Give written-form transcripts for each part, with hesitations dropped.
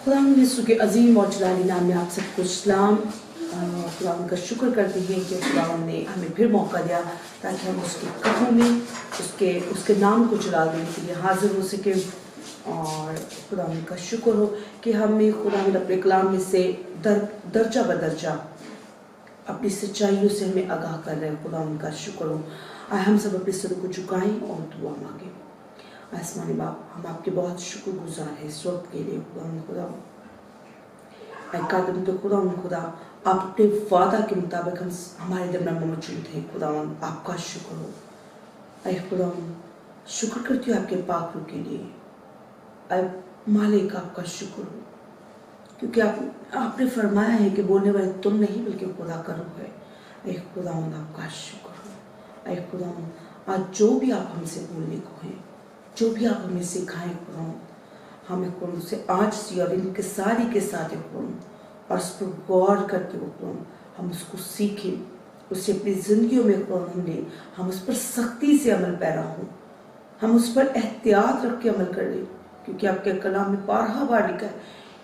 खुदावंद यीशु के अजीम और जलाली नाम में आप सबको सलाम। खुदावंद का शुक्र करते हैं कि खुदावंद ने हमें फिर मौका दिया ताकि हम उसके कदमों में उसके नाम को जला देने के लिए हाजिर हो सके। और खुदावंद का शुक्र हो कि हमें खुदावंद अपने कलाम में से दर्जा बदर्जा अपनी सच्चाइयों से हमें आगाह कर रहे हैं। खुदावंद का शुक्र हो। आए हम सब अपने सर को झुकाएं और दुआ मांगे। आसमानी बाप, हम आपके बहुत शुक्रगुजार हैं इस वक्त के लिए। खुदा खुदा आप अपने वादा के मुताबिक हमारे दरमियान मौजूद हैं। खुदावन आपका शुक्र हो। अय खुदावन शुक्र करती हूँ आपके पाक रूह के लिए। अय मालिक आपका शुक्र हो क्योंकि आपने फरमाया है कि बोलने वाले तुम नहीं बल्कि खुदा का रूह है। अय खुदावन आपका शुक्र हो। अय खुदावन आज जो भी आप हमसे बोलने को हैं, जो भी आप हमें सिखाएं खुदावंद, हमें खुदावंद से आज सी और इनके सारी के साथ खुदावंद और उस पर गौर करके खुदावंद हम उसको सीखें, उससे अपनी जिंदगियों में खुदावंद हम उस पर सख्ती से अमल पैरा हो, हम उस पर एहतियात रख के अमल कर लें। क्योंकि आपके कलाम में बारहा बार लिखा है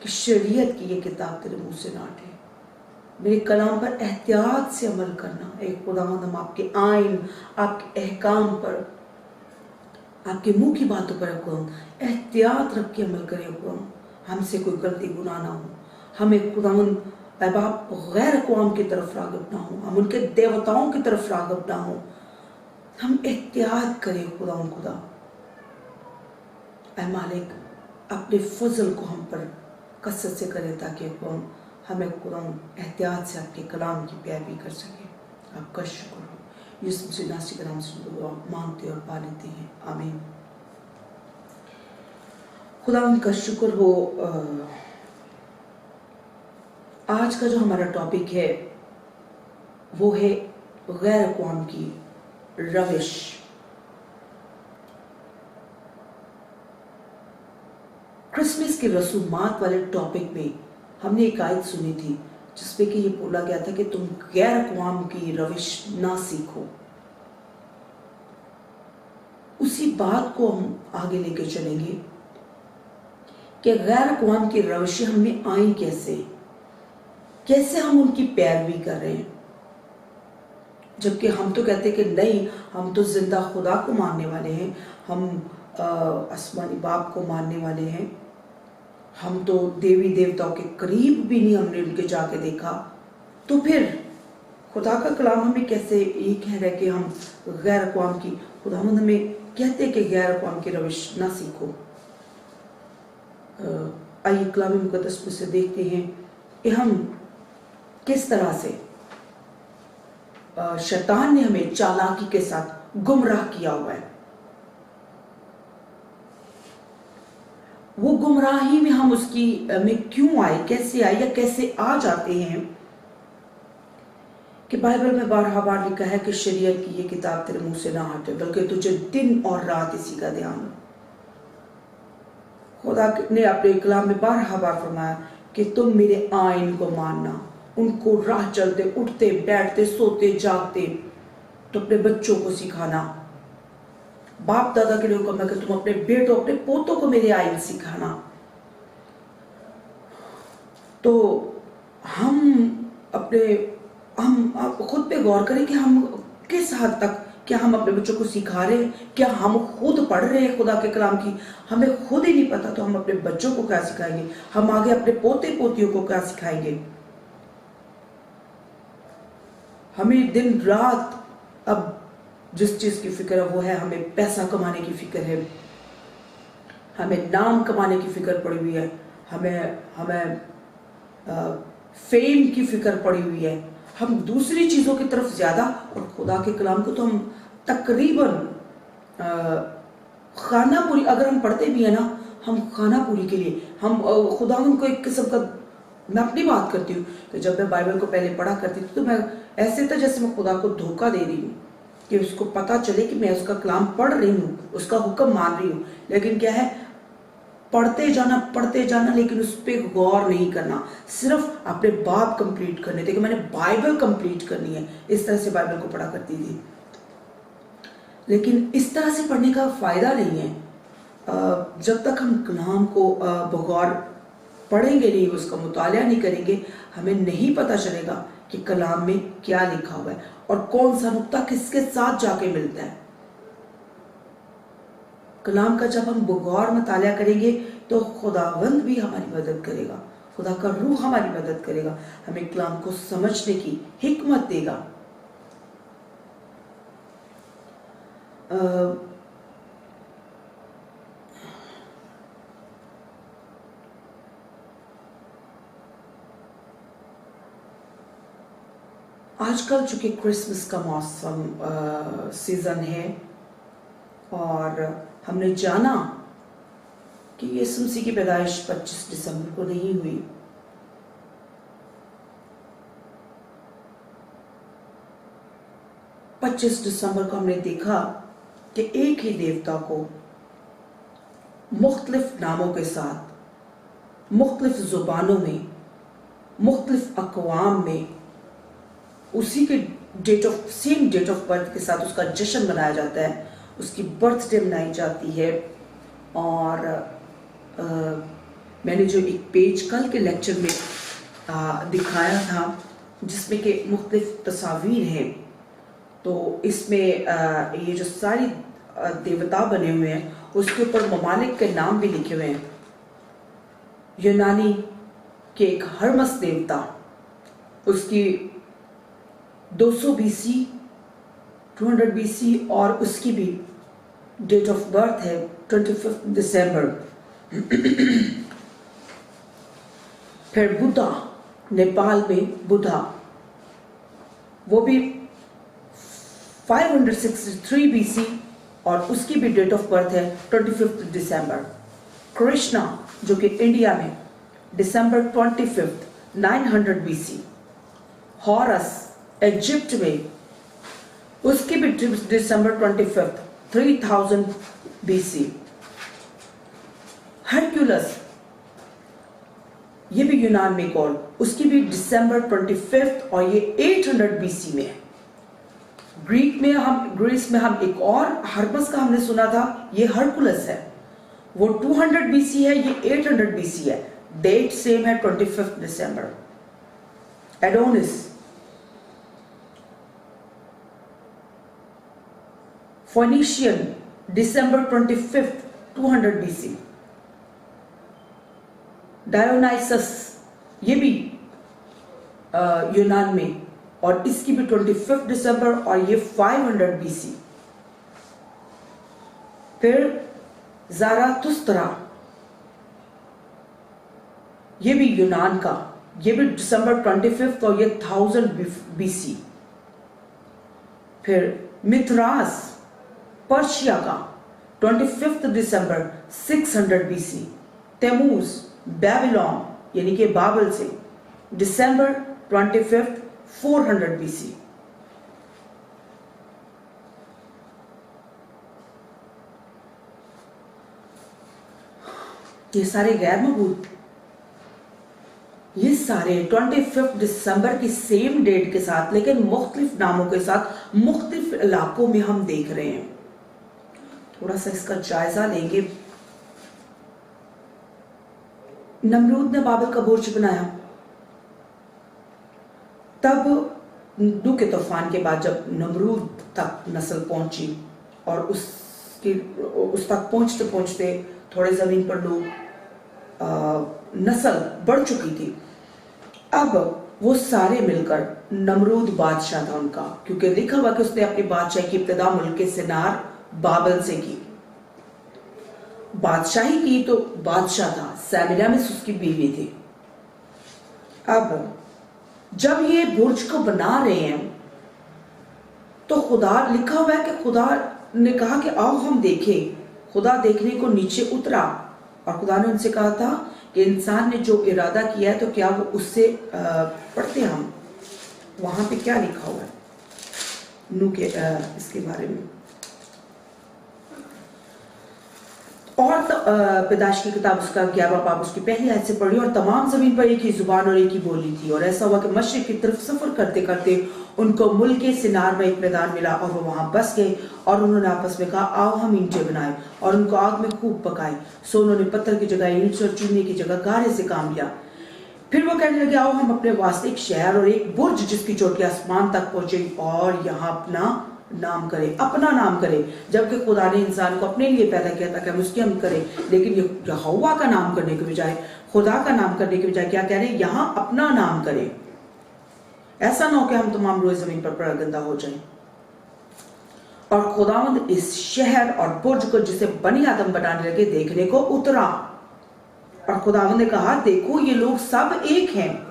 कि शरीयत की ये किताब तेरे मुँह से ना हटे। मेरे कलाम पर एहतियात से अमल करना। एक खुदावंद हम आपके आइन, आपके अहकाम पर, आपके मुंह की बातों पर खुदावंद एहतियात रख के अमल करें। खुदावंद हमसे कोई गलती गुनाह ना हो। हमें खुदावंद बाप गैर अक़वाम की तरफ राग़िब ना हो, हम उनके देवताओं की तरफ राग़िब ना हो। हम एहतियात करें खुदावंद। खुदा ऐ मालिक अपने फजल को हम पर कसरत से करें ताकि खुदावंद हमें खुदावंद एहतियात से आपके कलाम की पैरवी कर सके। आपका शुक्र हो। यीशु मसीह नासरी के नाम से दुआ मांगते और पा लेते हैं। आमीन। खुदावंद का शुक्र हो। आज का जो हमारा टॉपिक है वो है गैर अक़वाम की रविश। क्रिसमस के रसूमात वाले टॉपिक में हमने एक आयत सुनी थी जिसमें कि ये बोला गया था कि तुम गैर अक़वाम की रविश ना सीखो। उसी बात को हम आगे लेके चलेंगे कि गैर अक़वाम की रविशें हमें आई कैसे हम उनकी पैरवी कर रहे हैं, जबकि हम तो कहते हैं कि नहीं, हम तो जिंदा खुदा को मानने वाले हैं, हम आसमानी बाप को मानने वाले हैं, हम तो देवी देवताओं के करीब भी नहीं हमने उनके जाके देखा। तो फिर खुदा का कलाम हमें कैसे ये कह रहा है कि हम गैर अक़वाम की, खुदावंद हमें कहते हैं कि गैर अक़वाम की रविश ना सीखो। आइए कलाम मुक़द्दस में से देखते हैं कि हम किस तरह से शैतान ने हमें चालाकी के साथ गुमराह किया हुआ है। वो गुमराही में हम उसकी में क्यों आए, कैसे आए या कैसे आ जाते हैं कि बाइबल में बारहा बार लिखा है कि शरीयत की ये किताब तेरे मुंह से ना हटे बल्कि तुझे दिन और रात इसी का ध्यान हो। खुदा ने अपने कलाम में बारहा बार फरमाया कि तुम मेरे आइन को मानना, उनको राह चलते उठते बैठते सोते जागते तो अपने बच्चों को सिखाना। बाप दादा के लिए हुक्म है कि तुम अपने बेटों अपने पोतों को मेरे आइन सिखाना। तो हम खुद पे गौर करें कि हम किस हद तक, क्या हम अपने बच्चों को सिखा रहे हैं, क्या हम खुद पढ़ रहे हैं खुदा के कलाम की। हमें खुद ही नहीं पता तो हम अपने बच्चों को क्या सिखाएंगे, हम आगे अपने पोते पोतियों को क्या सिखाएंगे। हमें दिन रात अब जिस चीज की फिक्र है वो है, हमें पैसा कमाने की फिक्र है, हमें नाम कमाने की फिक्र पड़ी हुई है, हमें फेम की फिक्र पड़ी हुई है। हम दूसरी चीजों की तरफ ज्यादा, और खुदा के कलाम को तो हम तकरीबन खाना पूरी, अगर हम पढ़ते भी है ना, हम खाना पूरी के लिए हम खुदावंद को एक किस्म का, मैं अपनी बात करती हूँ कि जब मैं बाइबल को पहले पढ़ा करती थी तो मैं ऐसे था जैसे मैं खुदा को धोखा दे रही हूँ कि उसको पता चले कि मैं उसका कलाम पढ़ रही हूँ, उसका हुक्म मान रही हूँ, लेकिन क्या है, पढ़ते जाना लेकिन उस पर गौर नहीं करना, सिर्फ अपने बाप कंप्लीट करने थे कि मैंने बाइबल कंप्लीट करनी है। इस तरह से बाइबल को पढ़ा करती थी, लेकिन इस तरह से पढ़ने का फायदा नहीं है जब तक हम कलाम को बगौर पढ़ेंगे नहीं, उसका मुताला नहीं करेंगे, हमें नहीं पता चलेगा कि कलाम में क्या लिखा हुआ है और कौन सा नुक्ता किसके साथ जाके मिलता है। कलाम का जब हम गौर मुताला करेंगे तो खुदावंद भी हमारी मदद करेगा, खुदा का रूह हमारी मदद करेगा, हमें कलाम को समझने की हिकमत देगा। आजकल चूंकि क्रिसमस का मौसम सीजन है और हमने जाना कि यीशु मसीह की पैदाइश 25 दिसंबर को नहीं हुई, दिसंबर को हमने देखा कि एक ही देवता को मुख्तलिफ नामों के साथ, मुख्तलिफ जुबानों में, मुख्तलिफ अक़वाम में उसी के सेम डेट ऑफ बर्थ के साथ उसका जश्न मनाया जाता है, उसकी बर्थडे मनाई जाती है। और मैंने जो एक पेज कल के लेक्चर में दिखाया था जिसमें कि मुख्तलिफ तस्वीर हैं, तो इसमें ये जो सारी देवता बने हुए हैं उसके ऊपर ममालिक के नाम भी लिखे हुए हैं। यूनानी के एक हर्मस देवता, उसकी 200 BC, 200 BC और उसकी भी डेट ऑफ बर्थ है 25 दिसंबर। फिर बुद्धा, नेपाल में बुद्धा, वो भी 563 BC और उसकी भी डेट ऑफ बर्थ है 25 दिसंबर। कृष्णा जो कि इंडिया में दिसंबर 25 900 BC। हॉरस इजिप्ट में, उसकी भी दिसंबर 25 3000 BC। हरक्यूलस, ये भी यूनान में एक और, उसकी भी दिसंबर 25 और ये 800 BC में है। ग्रीस में हम एक और हर्मस का हमने सुना था, ये हरकुलस है, वो 200 BC है, ये 800 BC है, डेट सेम है 25 दिसंबर। एडोनिस, फोनिशियन, दिसंबर 25 200 BC। डायोनाइसस, ये भी यूनान में और इसकी भी 25 दिसंबर और ये 500 BC। फिर ज़ाराथुस्त्रा, ये भी यूनान का, ये भी दिसंबर 25 और ये 1000 BC। फिर मिथरास, पर्शिया का, 25 दिसंबर 600 BC। तेमूज, बेबीलोन यानी कि बाबल से, दिसंबर 25 400 BC। ये सारे गैर मकबूल, ये सारे 25 दिसंबर की सेम डेट के साथ लेकिन मुख्तलिफ नामों के साथ मुख्तलिफ इलाकों में हम देख रहे हैं। थोड़ा सा इसका जायजा लेंगे। नमरूद ने बाबल का बुर्ज बनाया, तब नूह के तूफान के बाद जब नमरूद तक नस्ल पहुंची और उस तक पहुंचते पहुंचते थोड़े जमीन पर लोग नस्ल बढ़ चुकी थी। अब वो सारे मिलकर, नमरूद बादशाह था उनका, क्योंकि लिखा हुआ कि उसने अपनी बादशाही की इब्तिदा मुल्क सिनार बाबल से की। बादशाही की तो बादशाह था, सैमिरा में उसकी बीवी थी। अब जब ये बुर्ज को बना रहे हैं तो खुदा, लिखा हुआ है कि खुदा ने कहा कि आओ हम देखें। खुदा देखने को नीचे उतरा और खुदा ने उनसे कहा था कि इंसान ने जो इरादा किया है तो क्या वो उससे पढ़ते हैं हम वहां पे क्या लिखा हुआ है नूह के इसके बारे में। और पैदाइश की किताब उसका 11वां बाब उसकी पहली आयत से पढ़ी, और तमाम जमीन पर एक ही जुबान और एक ही बोली थी। और ऐसा हुआ कि मशरिक की तरफ सफर करते करते उनको मुल्क के सिनार में एक मैदान मिला, और वो वहां बस गए। और उन्होंने आपस में कहा, आओ हम ईंटें बनाए और उनको आग में खूब पकाए। सो उन्होंने पत्थर की जगह ईंट से और चूने की जगह गारे से काम लिया। फिर वो कहने लगे, आओ हम अपने वास्ते एक शहर और एक बुर्ज जिसकी चोटी आसमान तक पहुंचे, और यहाँ अपना नाम करे, अपना नाम करे। जबकि खुदा ने इंसान को अपने लिए पैदा किया था कि हम उसकी हम करें, लेकिन ये यहोवा का नाम करने के बजाय, खुदा का नाम करने के बजाय क्या कह रहे हैं, यहाँ अपना नाम करे। ऐसा ना हो कि हम तमाम रोज जमीन पर परगंदा हो जाएं। और खुदावंद इस शहर और बुर्ज को जिसे बनी आदम बनाने लगे देखने को उतरा, और खुदावंद ने कहा, देखो ये लोग सब एक हैं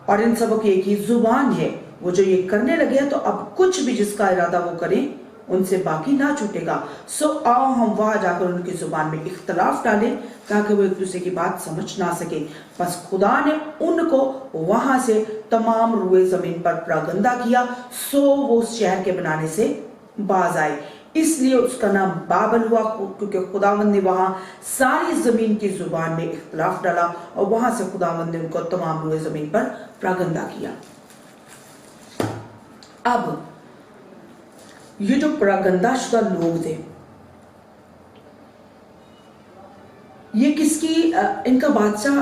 और इन सबों की एक ही जुबान है। वो जो ये करने लगे हैं, तो अब कुछ भी जिसका इरादा वो करें उनसे बाकी ना छूटेगा। सो आओ हम वहां जाकर उनकी जुबान में इख्तलाफ डालें ताकि वो एक दूसरे की बात समझ ना सके। बस खुदा ने उनको वहां से तमाम रुए जमीन पर प्रागंदा किया, सो वो उस शहर के बनाने से बाज आए। इसलिए उसका नाम बाबल हुआ, क्योंकि खुदावंद ने वहां सारी जमीन की जुबान में इख्तलाफ डाला, और वहां से खुदावंद ने उनको तमाम रुए जमीन पर प्रागंदा किया। अब ये जो प्रागंदा शुदा लोग थे, ये किसकी, इनका बादशाह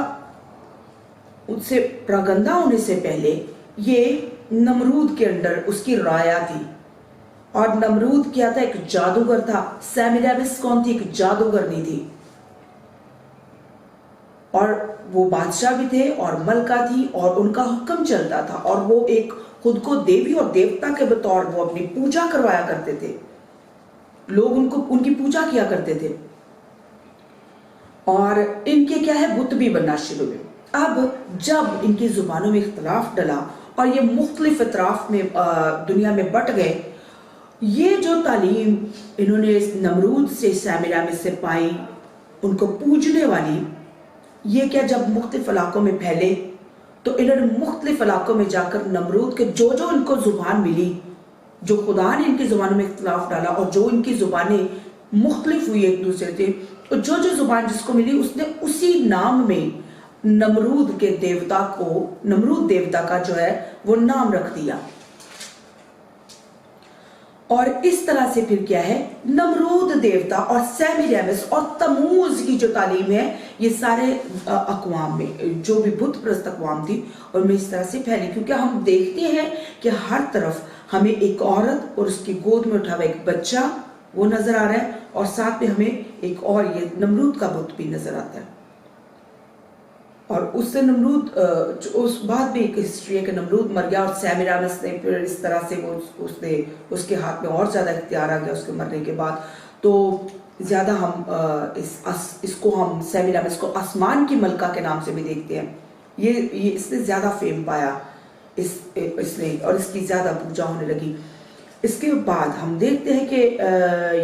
उनसे प्रागंदा होने से पहले ये नमरूद के अंडर उसकी राया थी। और नमरूद क्या था, एक जादूगर था। सेमिरामिस कौन थी, एक जादूगरनी थी। और वो बादशाह भी थे और मलका थी, और उनका हुक्म चलता था, और वो एक खुद को देवी और देवता के बतौर वो अपनी पूजा करवाया करते थे। लोग उनको उनकी पूजा किया करते थे, और इनके क्या है, बुत भी बनना शुरू हुए। अब जब इनकी जुबानों में इख्तलाफ डला और ये मुख्तलिफ अतराफ में दुनिया में बट गए, ये जो तालीम इन्होंने इस नमरूद से, सेमिरामिस से पाई, उनको पूजने वाली, ये क्या जब मुख्तलिफ इलाकों में फैले, तो इन्होंने मुख्तलिफ इलाकों में जाकर नमरूद के जो जो इनको जुबान मिली, जो खुदा ने इनकी जुबानों में इख्तलाफ डाला और जो इनकी जुबानें मुख्तलिफ हुई एक दूसरे से, तो जो जो जुबान जिसको मिली उसने उसी नाम में नमरूद के देवता को, नमरूद देवता का जो है वो नाम रख दिया। और इस तरह से फिर क्या है, नमरूद देवता और सेमिरामिस और तमूज की जो तालीम है, ये सारे अक़वाम में जो भी बुत प्रस्त अक़वाम थी उनमें इस तरह से फैली। क्योंकि हम देखते हैं कि हर तरफ हमें एक औरत और उसकी गोद में उठा हुआ एक बच्चा वो नजर आ रहा है, और साथ में हमें एक और ये नमरूद का बुत भी नजर आता है। और उससे नमरूद, उस बाद भी एक हिस्ट्री है कि नमरूद मर गया और सेमिरामिस ने फिर इस तरह से वो उसने उसके हाथ में और ज्यादा इख्तियार आ गया उसके मरने के बाद। तो ज्यादा हम इसको हम सेमिरामिस को आसमान की मलका के नाम से भी देखते हैं। ये इसने ज्यादा फेम पाया इसने, और इसकी ज्यादा पूजा होने लगी। इसके बाद हम देखते हैं कि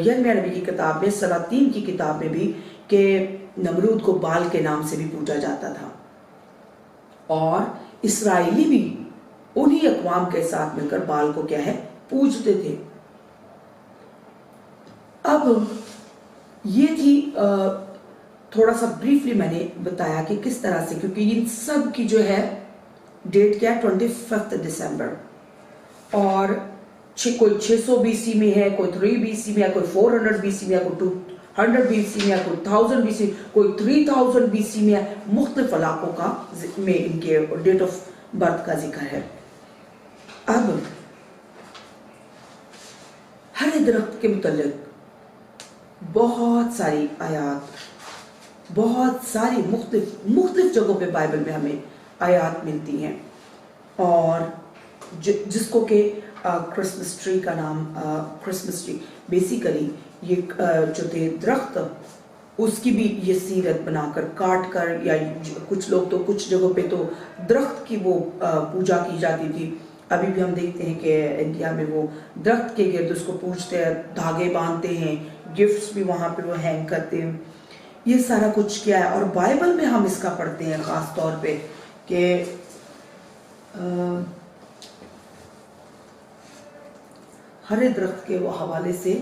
यिर्मयाह नबी की किताब में, सलातीन की किताब में भी, कि नमरूद को बाल के नाम से भी पूजा जाता था, और इसराइली भी उन्हीं अक़वाम के साथ मिलकर बाल को क्या है, पूजते थे। अब ये थी थोड़ा सा ब्रीफली मैंने बताया कि किस तरह से, क्योंकि इन सब की जो है डेट क्या है, 25 दिसंबर, और कोई 600 BC में है, कोई 3 BC में है, कोई 400 BC में है, कोई 200 BC में है, कोई 1000 BC, कोई 3000 BC में है। मुख्तलिफ इलाकों का में इनके डेट ऑफ बर्थ का जिक्र है। अब हर दरख्त के मुतल्लिक बहुत सारी आयात, बहुत सारी मुख्तलिफ जगहों पे बाइबल में हमें आयात मिलती हैं, और जिसको के क्रिसमस ट्री का नाम, क्रिसमस ट्री बेसिकली ये जो थे दरख्त, उसकी भी ये सीरत बनाकर काट कर, या कुछ लोग तो कुछ जगहों पे तो दरख्त की वो पूजा की जाती थी। अभी भी हम देखते हैं कि इंडिया में वो दरख्त के गिर्द उसको पूजते हैं, धागे बांधते हैं, गिफ्ट्स भी वहाँ पे वो हैंग करते हैं। ये सारा कुछ क्या है, और बाइबल में हम इसका पढ़ते हैं ख़ास तौर पे कि हरे दरख्त के वो हवाले से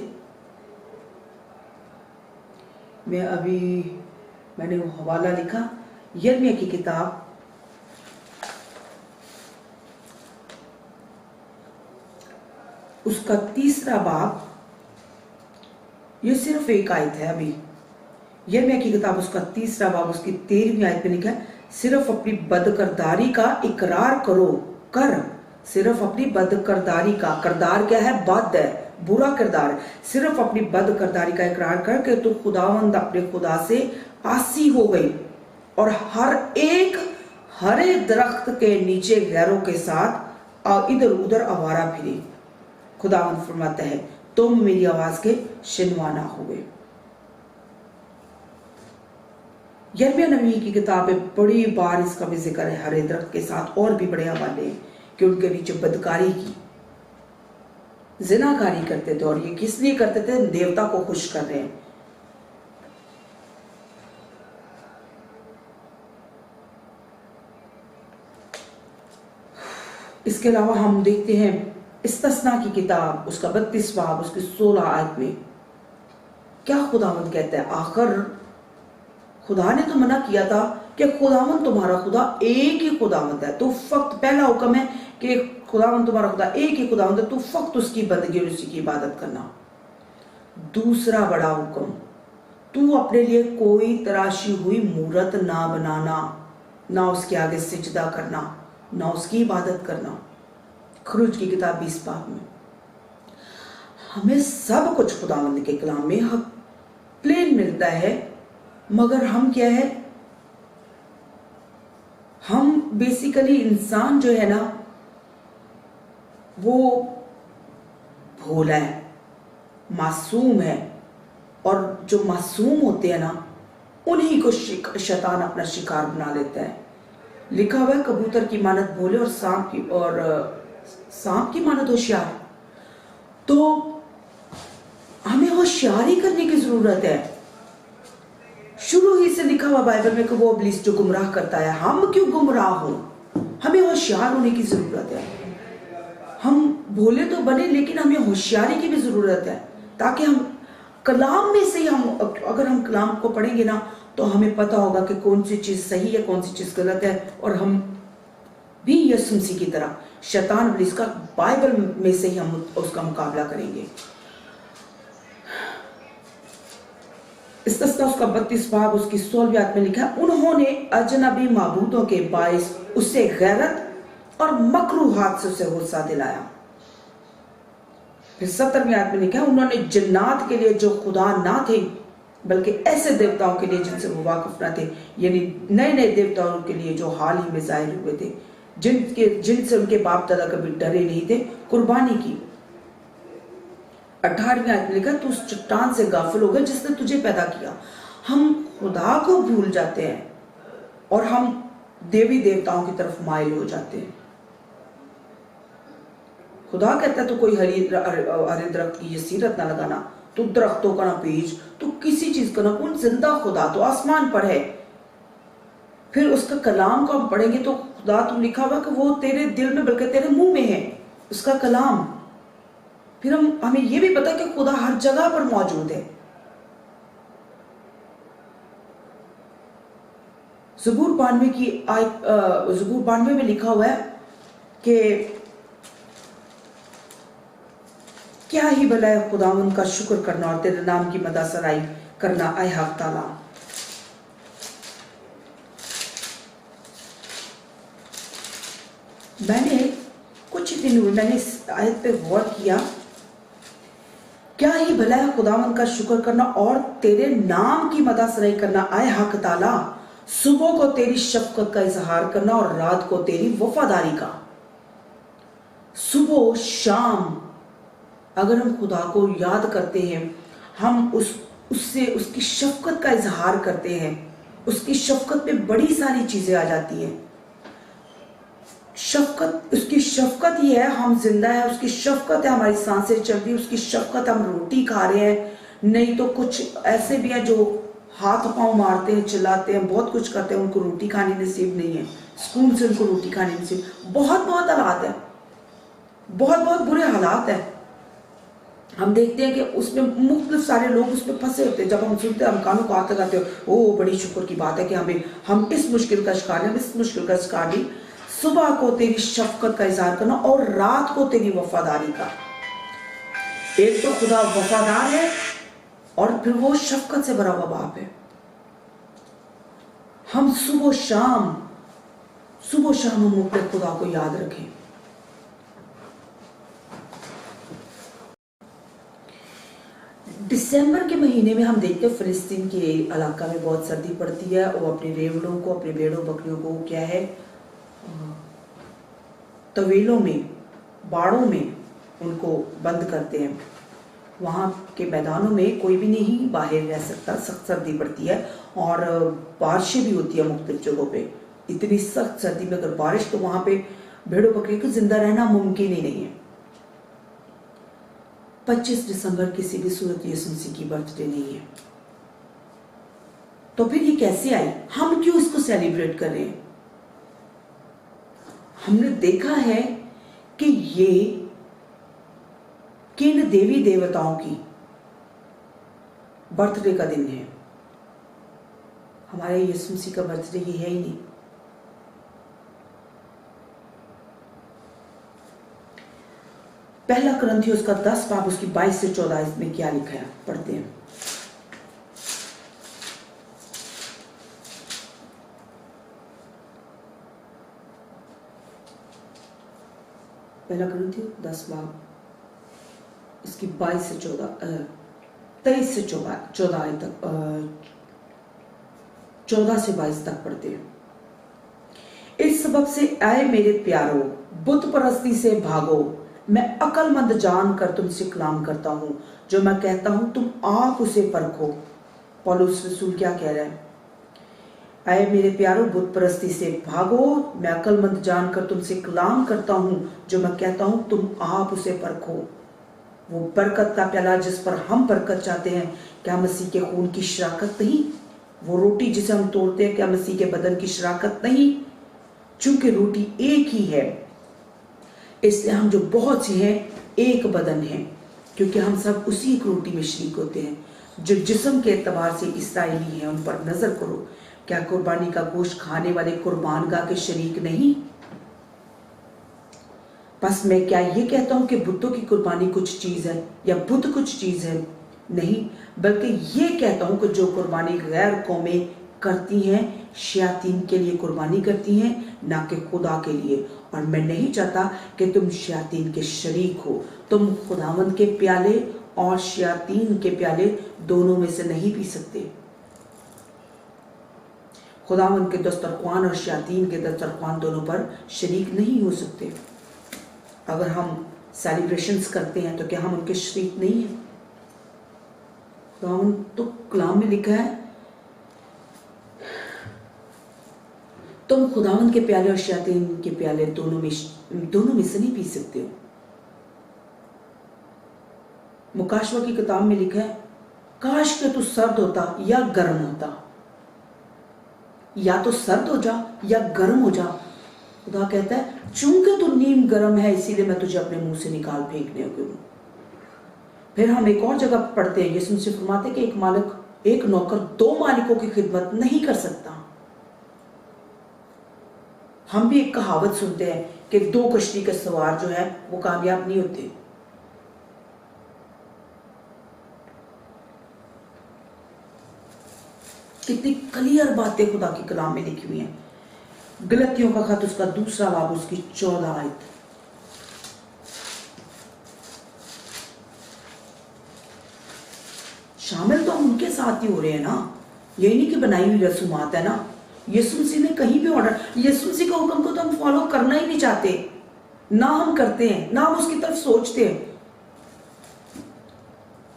मैंने वो हवाला लिखा, यिर्मयाह की किताब उसका 3 बाब, ये सिर्फ एक आयत है। अभी यिर्मयाह की किताब उसका 3 बाब उसकी 13वीं आयत में लिखा है, सिर्फ अपनी बदकरदारी का इकरार करो कर, सिर्फ अपनी बदकरदारी का, करदार क्या है? बद है, बुरा किरदार। सिर्फ अपनी बदकरदारी का इकरार कर के तो खुदावंद अपने खुदा से आसी हो गई और हर एक हरे दरख्त के नीचे गैरों के साथ इधर उधर आवारा फिरी। खुदावंद फरमाता है तुम मेरी आवाज के शिनवा ना हुए। यिर्मयाह नबी की किताब में बड़ी बार इसका भी जिक्र है हरे दरख्त के साथ, और भी बड़े हवाले हैं कि उनके नीचे बदकारी की, जिनाकारी करते थे। और ये किस लिए करते थे? देवता को खुश कर रहे हैं। इसके अलावा हम देखते हैं इस्तस्ना की किताब उसका 32 बाब उसकी 16 आयत में क्या खुदावंद कहता है? आखिर खुदा ने तो मना किया था कि खुदावंद तुम्हारा खुदा एक ही खुदावंद है, तो फक्त पहला हुक्म है कि खुदावंद तुम्हारा खुदा एक ही खुदावंद है, तो फक्त उसकी बंदगी और उसी की इबादत करना। दूसरा बड़ा हुक्म, तू अपने लिए कोई तराशी हुई मूरत ना बनाना, ना उसके आगे सिजदा करना, ना उसकी इबादत करना। खुरूज की किताब 20 बाब में हमें सब कुछ खुदावंद के कलाम में प्लेन मिलता है, मगर हम क्या है, हम बेसिकली इंसान जो है ना वो भोला है, मासूम है, और जो मासूम होते हैं ना उन्हीं को शैतान अपना शिकार बना लेता है। लिखा हुआ है कबूतर की मानत भोले और सांप की मानत होशियार। तो हमें होशियारी करने की जरूरत है। शुरू ही से लिखा हुआ बाइबल में कि वो इब्लीस जो गुमराह करता है, हम क्यों गुमराह हो? हमें होशियार होने की जरूरत है। हम भोले तो बने लेकिन हमें होशियारी की भी जरूरत है, ताकि हम कलाम में से हम अगर हम कलाम को पढ़ेंगे ना तो हमें पता होगा कि कौन सी चीज सही है, कौन सी चीज गलत है, और हम भी यीशु मसीह की तरह शैतान इब्लीस का बाइबल में से ही हम उसका मुकाबला करेंगे। इस्तस्ना उसका 32 बाब उसकी 16वीं आयत में लिखा है, उन्होंने अजनबी माबूदों के बाइस उससे गैरत और मकरूहात से उसे गुस्सा दिलाया। फिर 17वीं आयत में लिखा है, उन्होंने जिन्नात के लिए जो खुदा ना थे बल्कि ऐसे देवताओं के लिए जिनसे वो वाकिफ न थे, यानी नए नए देवताओं के लिए जो हाल ही में जाहिर हुए थे, जिनसे उनके बाप दादा कभी डरे नहीं थे, कुर्बानी की। 18वीं आयत में लिखा, तू उस चट्टान से गाफिल हो गया जिसने तुझे पैदा किया। हम खुदा को भूल जाते हैं और हम देवी देवताओं की तरफ माइल हो जाते हैं। खुदा कहता है तो कोई हरे दरख्त की सीरत ना लगाना, तो दरख्तों का ना बीज, तो किसी चीज का ना, कौन जिंदा खुदा तो आसमान पर है। फिर उसका कलाम को हम पढ़ेंगे तो खुदा तो लिखा हुआ कि वो तेरे दिल में बल्कि तेरे मुंह में है, उसका कलाम। फिर हमें ये भी पता कि खुदा हर जगह पर मौजूद है। ज़बूर 92 की ज़बूर 92 में लिखा हुआ है कि क्या ही भला है खुदावंद का शुक्र करना और तेरे नाम की मदासराई करना, आए हक ताला। मैंने कुछ दिन हुए मैंने इस आयत पे गौर किया, क्या ही भला है खुदावंद का शुक्र करना और तेरे नाम की मदासराई करना, आए हक ताला। सुबह को तेरी शफकत का इजहार करना और रात को तेरी वफादारी का। सुबह शाम अगर हम खुदा को याद करते हैं, हम उससे उसकी शफकत का इजहार करते हैं, उसकी शफकत पे बड़ी सारी चीजें आ जाती हैं। शफकत, उसकी शफकत ही है हम जिंदा है, उसकी शफकत है हमारी सांसें चल रही, उसकी शफकत हम रोटी खा रहे हैं। नहीं तो कुछ ऐसे भी हैं जो हाथ पांव मारते हैं, चिल्लाते हैं, बहुत कुछ करते हैं, उनको रोटी खानी नसीब नहीं है, सुकून से उनको रोटी खानी नसीब। बहुत बहुत हालात है, बहुत बहुत बुरे हालात है। हम देखते हैं कि उसमें मुख्तलिफ सारे लोग उसमें फंसे होते हैं। जब हम सुनते हैं, हम कानों को हाथ लगाते हो, ओ बड़ी शुक्र की बात है कि हम इस मुश्किल का शिकार हैं, हम इस मुश्किल का शिकार नहीं। सुबह को तेरी शफकत का इजहार करना और रात को तेरी वफादारी का। एक तो खुदा वफादार है और फिर वो शफकत से भरा हुआ बाप है। हम सुबह शाम हम अपने खुदा को याद रखें। दिसंबर के महीने में हम देखते हैं फिलिस्तीन के इलाका में बहुत सर्दी पड़ती है और अपने रेवड़ों को, अपने भेड़ों बकरियों को क्या है, तवेलों में, बाड़ों में उनको बंद करते हैं। वहाँ के मैदानों में कोई भी नहीं बाहर रह सकता, सख्त सर्दी पड़ती है और बारिशें भी होती है मुख्तलिफ जगहों पे। इतनी सख्त सर्दी में अगर बारिश, तो वहाँ पे भेड़ों बकरियों को जिंदा रहना मुमकिन ही नहीं है। 25 दिसंबर किसी भी सूरत यीशु मसीह की बर्थडे नहीं है, तो फिर ये कैसे आई? हम क्यों इसको सेलिब्रेट कर रहे हैं? हमने देखा है कि ये किन देवी देवताओं की बर्थडे का दिन है। हमारे यीशु मसीह का बर्थडे ये है ही नहीं। पहला कुरिन्थियों उसका 10 बाब उसकी 22 से 14 इसमें क्या लिखा है, पढ़ते हैं। पहला कुरिन्थियों 10 बाब इसकी 22 से 14, 23 से 14 तक, 14 से 22 तक पढ़ते हैं। इस सबब से आए मेरे प्यारो, बुत परस्ती से भागो। मैं अक्लमंद जानकर तुमसे कलाम करता हूं, जो मैं कहता हूं तुम आप उसे परखो। पौलुस रसूल क्या कह रहा है? आए मेरे प्यारो, बुत परस्ती से भागो। मैं अक्लमंद जानकर तुमसे कलाम करता हूं, जो मैं कहता हूं तुम आप उसे परखो। वो बरकत का प्याला जिस पर हम बरकत चाहते हैं, क्या मसीह के खून की शराकत नहीं? वो रोटी जिसे हम तोड़ते हैं, क्या मसीह के बदन की शराकत नहीं? चूंकि रोटी एक ही है, इसलिए हम जो बहुत सी हैं एक बदन है, क्योंकि हम सब उसी एक रोटी में शरीक होते हैं। जो जिस्म के एतबार से इसराइली हैं, उन पर नजर करो। क्या कुर्बानी का गोश्त खाने वाले कुर्बानगाह के शरीक नहीं? बस मैं क्या ये कहता हूं कि बुतों की कुर्बानी कुछ चीज है या बुत कुछ चीज है? नहीं, बल्कि ये कहता हूं कि जो कुर्बानी गैर कौमें करती हैं, शयातीन के लिए कुर्बानी करती हैं, ना कि खुदा के लिए। और मैं नहीं चाहता कि तुम शयातीन के शरीक हो। तुम खुदावंद के प्याले और शयातीन के प्याले दोनों में से नहीं पी सकते। खुदावंद के दस्तरख्वान और शयातीन के दस्तरख्वान दोनों पर शरीक नहीं हो सकते। अगर हम सेलिब्रेशंस करते हैं तो क्या हम उनके शरीक नहीं हैं? तो कलाम में लिखा है तुम खुदावंद के प्याले और शैतान के प्याले दोनों में से नहीं पी सकते हो। मुकाशवा की किताब में लिखा है काश के तू सर्द होता या गर्म होता, या तो सर्द हो जा या गर्म हो जा। खुदा कहता है चूंकि तू नीम गर्म है, इसीलिए मैं तुझे अपने मुंह से निकाल फेंकने को हूं। फिर हम एक और जगह पढ़ते हैं, यीशु मसीह फरमाते कि एक नौकर 2 मालिकों की खिदमत नहीं कर सकता। हम भी एक कहावत सुनते हैं कि 2 कश्ती के सवार जो है वो कामयाब नहीं होते। कितनी क्लियर बातें खुदा की कलाम में लिखी हुई हैं। गलतियों का खत उसका 2 बाब उसकी 14 आयत। शामिल तो हम उनके साथ ही हो रहे हैं ना, यही नहीं कि बनाई हुई रसूमात है ना। यीशु मसीह ने कहीं भी ऑर्डर, यीशु मसीह के हुक्म को तो हम फॉलो करना ही नहीं चाहते, ना हम करते हैं ना हम उसकी तरफ सोचते हैं।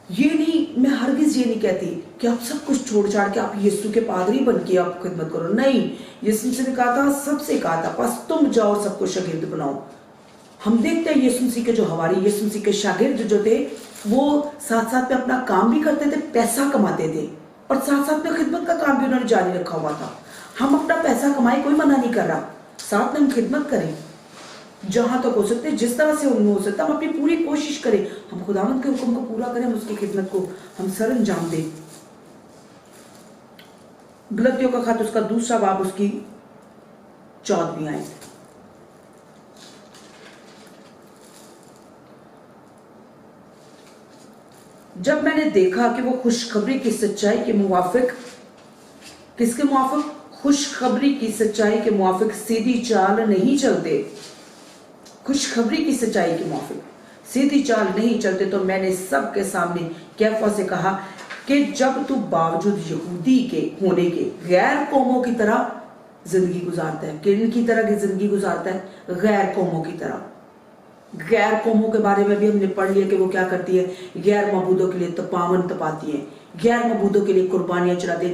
ये नहीं, मैं हरगिज ये नहीं कहती कि आप सब कुछ छोड़ छाड़ के आप यीशु के पादरी बन के आप खिदमत करो, नहीं। यीशु मसीह ने कहा था, सबसे कहा था बस तुम जाओ सबको शागिर्द बनाओ। हम देखते हैं यीशु मसीह के जो हवारी, यीशु मसीह के शागिर्द जो थे, वो साथ साथ में अपना काम भी करते थे, पैसा कमाते थे, और साथ साथ में खिदमत का काम भी उन्होंने जारी रखा हुआ था। हम अपना पैसा कमाए, कोई मना नहीं कर रहा, साथ में हम खिदमत करें, जहां तक हो सकते, जिस तरह से उनमें हो सकता, हम अपनी पूरी कोशिश करें, हम खुदावंद के हुक्म को पूरा करें, हम उसकी खिदमत को हम सर अंजाम दें। गलतियों का खत उसका 2 बाब उसकी 14वीं आयत। जब मैंने देखा कि वो खुशखबरी की सच्चाई के मुवाफिक, किसके मुवाफिक? खुशखबरी की सच्चाई के मुवाफिक सीधी चाल नहीं चलते, खुशखबरी की सच्चाई के मुवाफिक सीधी चाल नहीं चलते, तो मैंने सबके सामने कैफा से कहा कि जब तू बावजूद यहूदी के होने के गैर कौमों की तरह जिंदगी गुजारता है, किन की तरह की जिंदगी गुजारता है? गैर कौमों की तरह। गैर कौमों के बारे में भी हमने पढ़ लिया कि वो क्या करती है, गैर मबूदों के लिए तपावन तपाती है, गैर मबूदों के लिए कुर्बानियां चढ़ाती है,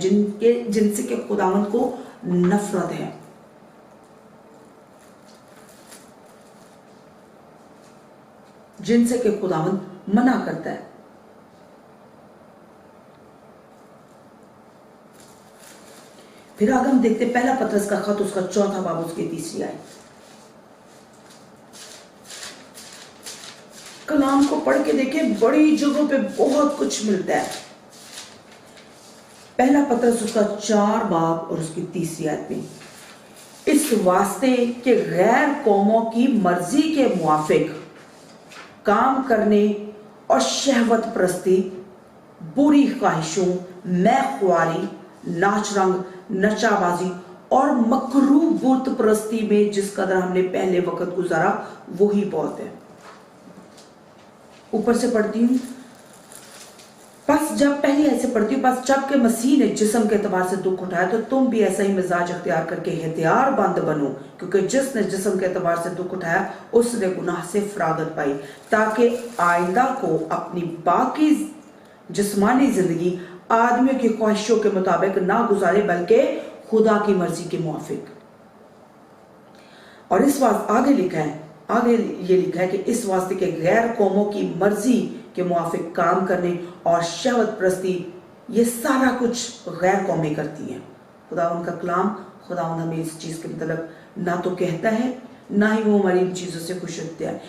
जिनसे के खुदावंद को नफरत है। जिनसे के खुदावंद मना करता है। फिर आगे हम देखते पहला पतरस का खत उसका 4 बाब उसकी 3 आयत। कलाम को पढ़ के देखें, बड़ी जगहों पे बहुत कुछ मिलता है। पहला पतरस उसका 4 बाब और उसकी 3 आयत में, इस वास्ते के गैर कौमों की मर्जी के मुआफिक काम करने और शहवत प्रस्ती, बुरी ख्वाहिशों, मैख्वारी, नाच रंग, नचाबाजी और मकरू बुत प्रस्ती में जिस कदर हमने पहले वक्त गुजारा वही बहुत है। ऊपर से पढ़ती हूं, बस जब पहली ऐसे पढ़ती हूं, बस जब के मसीह ने जिस्म के एतबार से दुख उठाया तो तुम भी ऐसा ही मिजाज अख्तियार करके हथियार बंद बनो, क्योंकि जिसने जिस्म के एतबार से दुख उठाया उसने गुनाह से फरागत पाई, ताकि आइंदा को अपनी बाकी जिस्मानी जिंदगी आदमियों की ख्वाहिशों के मुताबिक ना गुजारे, बल्कि खुदा की मर्जी के मुआफिक। और इस वास्ते आगे ये लिखा है कि इस वास्ते के गैर कौमों की मर्जी के मुआफिक काम करने और शहवत प्रस्ती, ये सारा कुछ गैर कौमें करती हैं। खुदा उनका कलाम, खुदा हमें इस चीज के मतलब ना तो कहता है, ना ही वो हमारी इन चीजों से खुश होते हैं।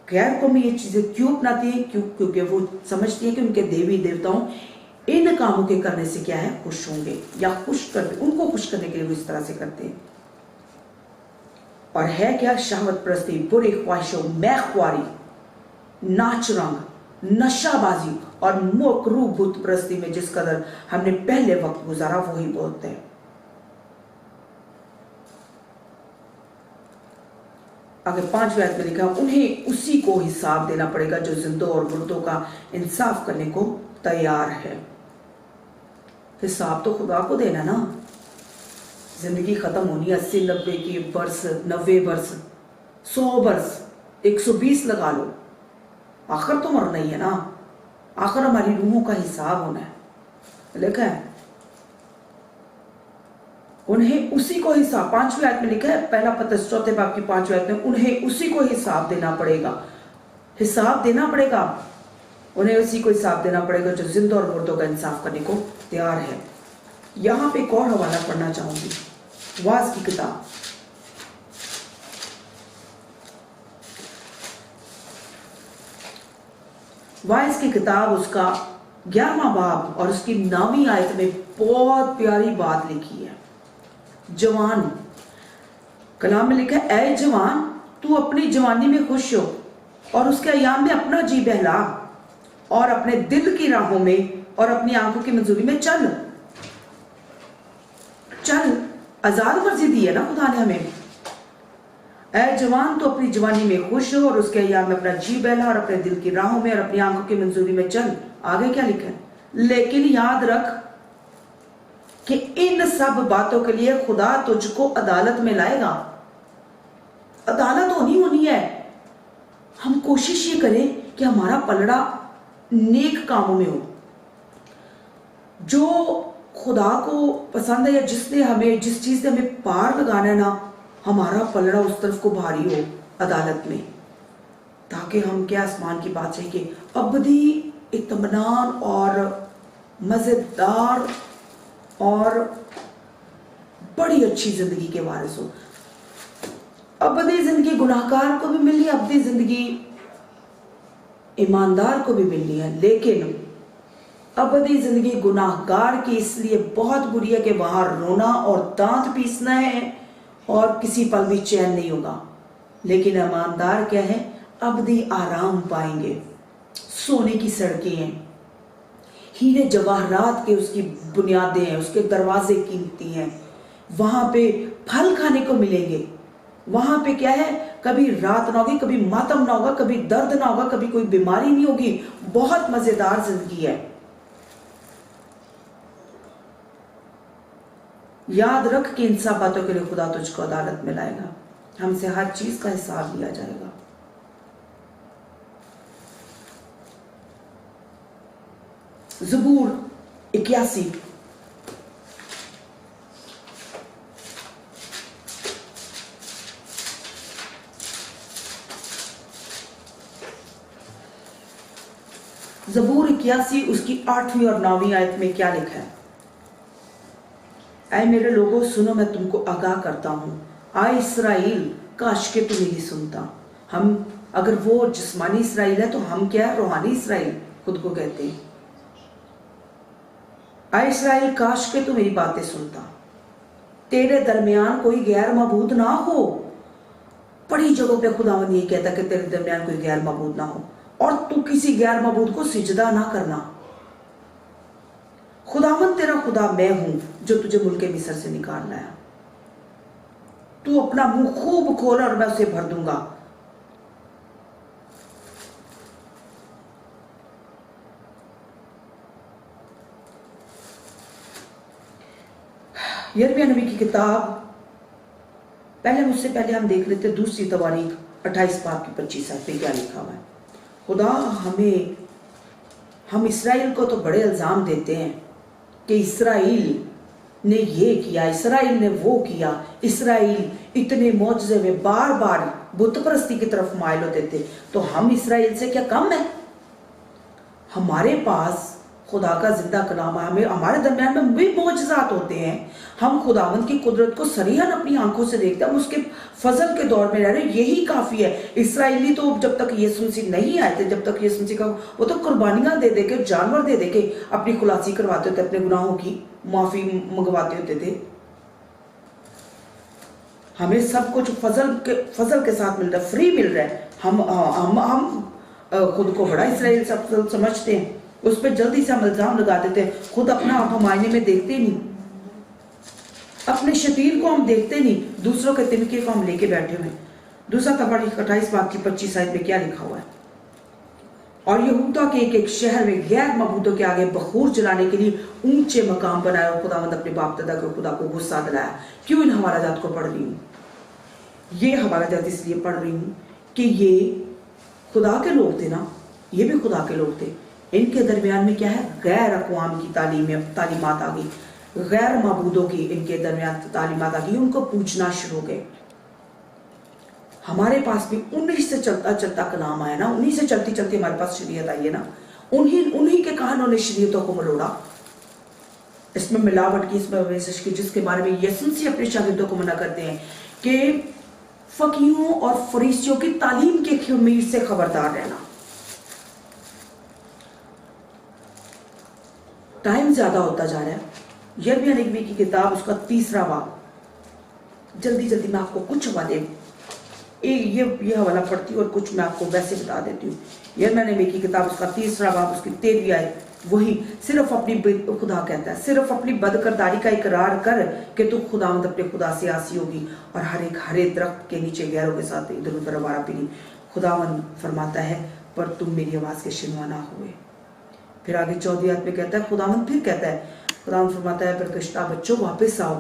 गैर कौमें ये चीजें क्यों अपनाती हैं? क्योंकि वो समझती हैं कि उनके देवी देवताओं इन कामों के करने से क्या है, खुश होंगे, या उनको खुश करने के लिए वो इस तरह से करते हैं। और है क्या? शहवत प्रस्ती, बुरी ख्वाहिशों, मैख्वारी, नाच रंग, नशाबाजी और मकरू बुत प्रस्ती में जिस कदर हमने पहले वक्त गुजारा वही बोलते हैं। आगे 5वीं आयत में लिखा, उन्हें उसी को हिसाब देना पड़ेगा जो जिंदों और मुर्दों का इंसाफ करने को तैयार है। हिसाब तो खुदा को देना ना। जिंदगी खत्म होनी, 80, 90 की वर्ष, 90 वर्ष, 100 वर्ष, 120 लगा लो, आखिर तो मरना ही है ना। आखिर हमारी रूहों का हिसाब होना है। लिखा है उन्हें उसी को हिसाब, 5वीं आयत में लिखा है, पहला पतरस 4 बाब की 5वीं आयत में, उन्हें उसी को हिसाब देना पड़ेगा। हिसाब देना पड़ेगा, उन्हें उसी को हिसाब देना पड़ेगा जो जिंदा और मुर्दों का इंसाफ करने को तैयार है। यहां पे एक और हवाला पढ़ना चाहूंगी, वाज की किताब, वाइस की किताब उसका 11वां बाब और उसकी 9वीं आयत में बहुत प्यारी बात लिखी है। जवान, कलाम में लिखा है, ऐ जवान तू अपनी जवानी में खुश हो और उसके अयाम में अपना जी बहला और अपने दिल की राहों में और अपनी आंखों की मंजूरी में चल। आजाद मर्जी दी है ना खुदा ने हमें। ऐ जवान तो अपनी जवानी में खुश हो और उसके अय्याम में अपना जी बहला और अपने दिल की राहों में और अपनी आंखों की मंजूरी में चल। आगे क्या लिखा है? लेकिन याद रख कि इन सब बातों के लिए खुदा तुझको अदालत में लाएगा। अदालत होनी है। हम कोशिश ये करें कि हमारा पलड़ा नेक कामों में हो, जो खुदा को पसंद है, या जिसने हमें, जिस चीज से हमें पार लगाना है ना, हमारा पलड़ा उस तरफ को भारी हो अदालत में, ताकि हम क्या आसमान की बात है कि अबदी इत्मीनान और मजेदार और बड़ी अच्छी जिंदगी के वारिस हो। अबदी जिंदगी गुनाहगार को भी मिलनी है, अबदी जिंदगी ईमानदार को भी मिलनी है, लेकिन अबदी जिंदगी गुनाहगार की इसलिए बहुत बुरी है कि वहां रोना और दांत पीसना है और किसी पल भी चैन नहीं होगा। लेकिन ईमानदार क्या है, अबदी आराम पाएंगे। सोने की सड़कें हैं, हीरे जवाहरात के उसकी बुनियादें हैं, उसके दरवाजे कीमती हैं, वहां पे फल खाने को मिलेंगे। वहां पे क्या है, कभी रात ना होगी, कभी मातम ना होगा, कभी दर्द ना होगा, कभी कोई बीमारी नहीं होगी। बहुत मजेदार जिंदगी है। याद रख कि इन सब बातों के लिए खुदा तुझको अदालत में लाएगा, हमसे हर चीज का हिसाब लिया जाएगा। ज़बूर 81। ज़बूर 81 उसकी 8वीं और 9वीं आयत में क्या लिखा है? ऐ मेरे लोगों सुनो, मैं तुमको आगाह करता हूं। आए इस्राएल, काश के तू नहीं सुनता। हम अगर वो जिस्मानी इसराइल है तो हम क्या है, रूहानी इसराइल खुद को कहते हैं। आए इस्राएल, काश के तू मेरी बातें सुनता। तेरे दरमियान कोई गैर मबूद ना हो। बड़ी जगहों पे खुदावंद ये कहता कि तेरे दरमियान कोई गैर मबूद ना हो, और तू किसी गैर मबूद को सिजदा ना करना। खुदावंद तेरा खुदा मैं हूं जो तुझे मुल्क मिस्र से निकाल लाया। तू अपना मुंह खूब खोल और मैं उसे भर दूंगा। यिर्मयाह नबी की किताब, उससे पहले हम देख लेते दूसरी तवारीख 28 बाब की 25 आयत पे क्या लिखा हुआ है। खुदा हम इसराइल को तो बड़े इल्जाम देते हैं कि इसराइल ने ये किया, इसराइल ने वो किया, इसराइल इतने मौजज़े में बार बार बुत परस्ती की तरफ माइल होते थे। तो हम इसराइल से क्या कम है? हमारे पास खुदा का जिंदा कलाम है, हमें हमारे दरमियान में भी मौजज़ात होते हैं। हम खुदावंद की कुदरत को सरीहन अपनी आंखों से देखते हैं, हम उसके फजल के दौर में रह रहे हैं, यही काफ़ी है। इसराइली तो जब तक यीशु मसीह नहीं आए थे, जब तक यीशु मसीह का वो तो कुर्बानियाँ दे दे के, जानवर दे दे के अपनी खुलासी करवाते होते, अपने गुनाहों की माफ़ी मंगवाते होते थे। हमें सब कुछ फजल के साथ मिल रहा है, फ्री मिल रहा है। हम खुद को बड़ा इसराइल समझते हैं, उस पर जल्दी से हम इल्जाम लगा देते हैं। खुद अपना आप हम आईने में देखते नहीं, अपने शतीर को हम देखते नहीं, दूसरों के तिनके को हम लेके बैठे हुए। दूसरा तवारीख 28 बाब की 25 आयत में क्या लिखा हुआ है? और यहूदा के एक एक शहर में गैर मबूदों के आगे बखूर जलाने के लिए ऊंचे मकाम बनाया और खुदावंद अपने बाप दादा को खुदा को गुस्सा दिलाया। क्यों इन हवाला जात को पढ़ रही हूँ? ये हवाला जात इसलिए पढ़ रही हूँ कि ये खुदा के लोग थे ना, ये भी खुदा के लोग थे। इनके दरमियान में क्या है, गैर अक़वाम की तालीमात आ गई, गैर मबूदों की इनके दरमियान तालीमात आ गई, उनको पूछना शुरू हो गए। हमारे पास भी उन्हीं से चलता चलता कलाम आया ना, उन्हीं से चलती चलती हमारे पास शरीयत आई है ना, उन्हीं के कानों ने शरीयतों को मरोड़ा। इसमें मिलावट की, इसमें वेजिश की, जिसके बारे में यीशु मसीह अपने शागिर्दों को मना करते हैं कि फकीहों और फरीसियों की तालीम के खमीर से खबरदार रहना। टाइम ज्यादा होता जा रहा है। यिर्मयाह नबी की किताब उसका 3रा बाब, जल्दी जल्दी मैं आपको कुछ हवाले ये हवाला पढ़ती हूँ और कुछ मैं आपको वैसे बता देती हूँ। यिर्मयाह नबी की किताब उसका 3रा बाब उसकी 13वीं आयत, वही सिर्फ अपनी खुदा कहता है, सिर्फ अपनी बदकरदारी का इकरार कर कि तू खुदावंद अपने खुदा से आसी होगी और हर एक हरे दरख्त के नीचे गैरों के साथ इधर उधर आवारा पीनी। खुदावंद फरमाता है पर तुम मेरी आवाज के शिनवा ना हुए। फिर आगे 14वीं आयत में कहता है, खुदावंद फिर कहता है, खुदावंद फरमाता है पर कश्ता बच्चों वापस आओ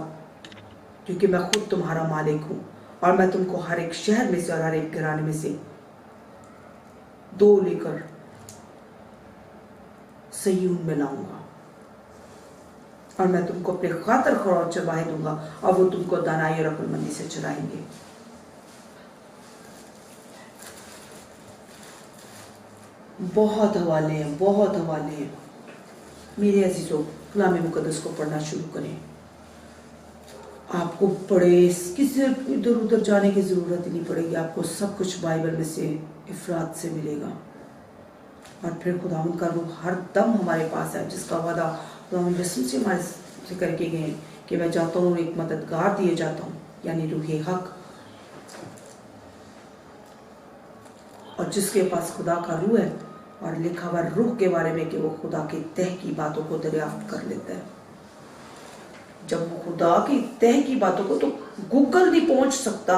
क्योंकि मैं खुद तुम्हारा मालिक हूँ और मैं तुमको हर एक शहर में से और हर एक घराने में से 2 लेकर सयून में लाऊंगा और मैं तुमको अपने खातर खौर चरवाहे दूंगा और वो तुमको दानाई और अक्लमंदी से चराएंगे। बहुत हवाले हैं, बहुत हवाले हैं। मेरे अजीजों, कलाम मुकद्दस को पढ़ना शुरू करें। आपको बड़े किसी इधर उधर जाने की ज़रूरत ही नहीं पड़ेगी। आपको सब कुछ बाइबल में से इफरात से मिलेगा। और फिर खुदावंद का रूह हर दम हमारे पास है, जिसका वादा खुदावंद यीशु से हमारे से करके गए कि मैं जाता हूँ एक मददगार दिए जाता हूँ, यानी रूहे हक। और जिसके पास खुदा का रूह है और लिखा हुआ रूह के बारे में कि वो खुदा के तह की बातों को दरियाफ्त कर लेता है। जब वो खुदा की तह की बातों को तो गूगल नहीं पहुंच सकता,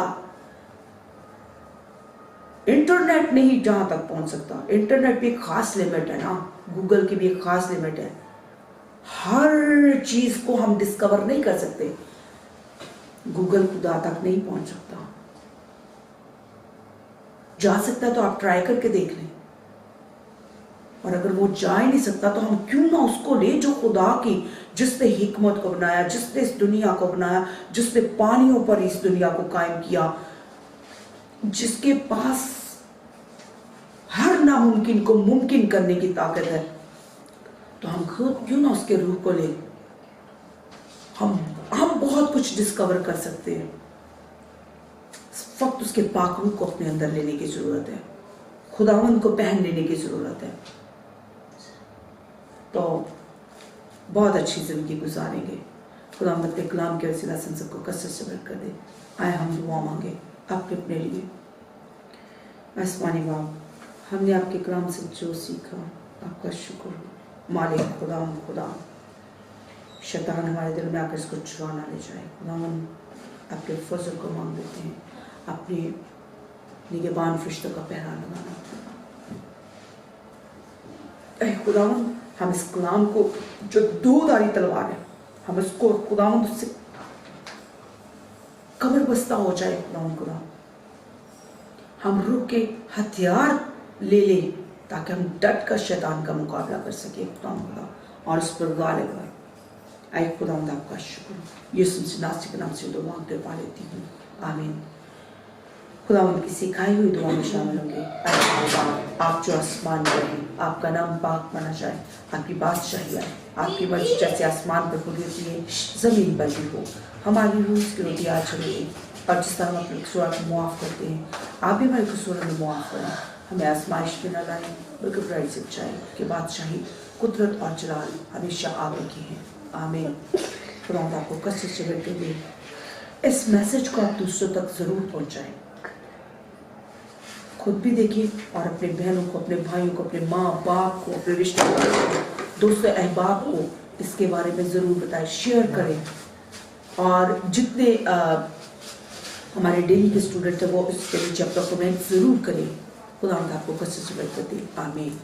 इंटरनेट नहीं जहां तक पहुंच सकता। इंटरनेट भी एक खास लिमिट है ना, गूगल की भी एक खास लिमिट है। हर चीज को हम डिस्कवर नहीं कर सकते, गूगल खुदा तक नहीं पहुंच सकता। जा सकता है तो आप ट्राई करके देख लें, और अगर वो जा ही नहीं सकता तो हम क्यों ना उसको ले जो खुदा की, जिसने हिकमत को बनाया, जिसने इस दुनिया को बनाया, जिसने पानियों पर इस दुनिया को कायम किया, जिसके पास हर नामुमकिन को मुमकिन करने की ताकत है। तो हम खुद क्यों ना उसके रूह को ले। हम बहुत कुछ डिस्कवर कर सकते हैं, फक्त उसके पाक रूह को अपने अंदर लेने की जरूरत है, खुदावंद को पहन लेने की जरूरत है। तो बहुत अच्छी जिंदगी गुजारेंगे। खुदावंद अपने कलाम के वसीला से सबको कसरत से भर कर दे। आए हम दुआ मांगे आपके अपने लिए। आसमानी बाप, हमने आपके कलाम से जो सीखा आपका शुक्र हो। मालिक खुदा शैतान हमारे दिल में आकर इसको चुरा ना ले जाए। खुदावंद आपके फजल को मांग लेते हैं, अपने निगहबान फरिश्तों का पहरा लगाना। खुदावंद हम इस कलाम को जो दोधारी तलवार है, हम इसको खुदावंद उससे कमर बस्ता हो जाए। खुदा हम रूह के हथियार ले लें ताकि हम डट कर शैतान का मुकाबला कर सके खुदा, और उस पर गालिब आए। आए खुदावंद आपका शुक्र। यीशु नासरी के नाम से दुआ मांगते पा लेती हूँ, आमीन। खुदावंद की सिखाई हुई दुआ में शामिल होंगे। आप जो आसमान पर हैं, आपका नाम पाक माना जाए, आपकी बादशाही आए, आपकी मर्जी जैसे आसमान पर खुली होती है जमीन पर भी हो। हमारी रोज की रोटी आज चलेगी, और जिस तरह हम अपने कसूर को मुआफ़ करते हैं, आप भी हमारे कसूर में मुआफ़ करें। हमें आजमाइश में न लाएं, बल्कि बुराई से बचाएं। कि बादशाही, कुदरत और जलाल हमेशा आप की हैं, आमीन। खुदावंद आपको कसरत से करते हुए इस मैसेज को आप दूसरों तक जरूर पहुंचाएं। खुद भी देखिए और अपने बहनों को, अपने भाइयों को, अपने माँ बाप को, अपने रिश्तेदारों को, दोस्तों अहबाब को इसके बारे में ज़रूर बताएं, शेयर करें। और जितने हमारे डेली के स्टूडेंट हैं वो इसके नीचे अपना कमेंट ज़रूर करें। खुदा आपको कसरत से बरकत दे, आमीन।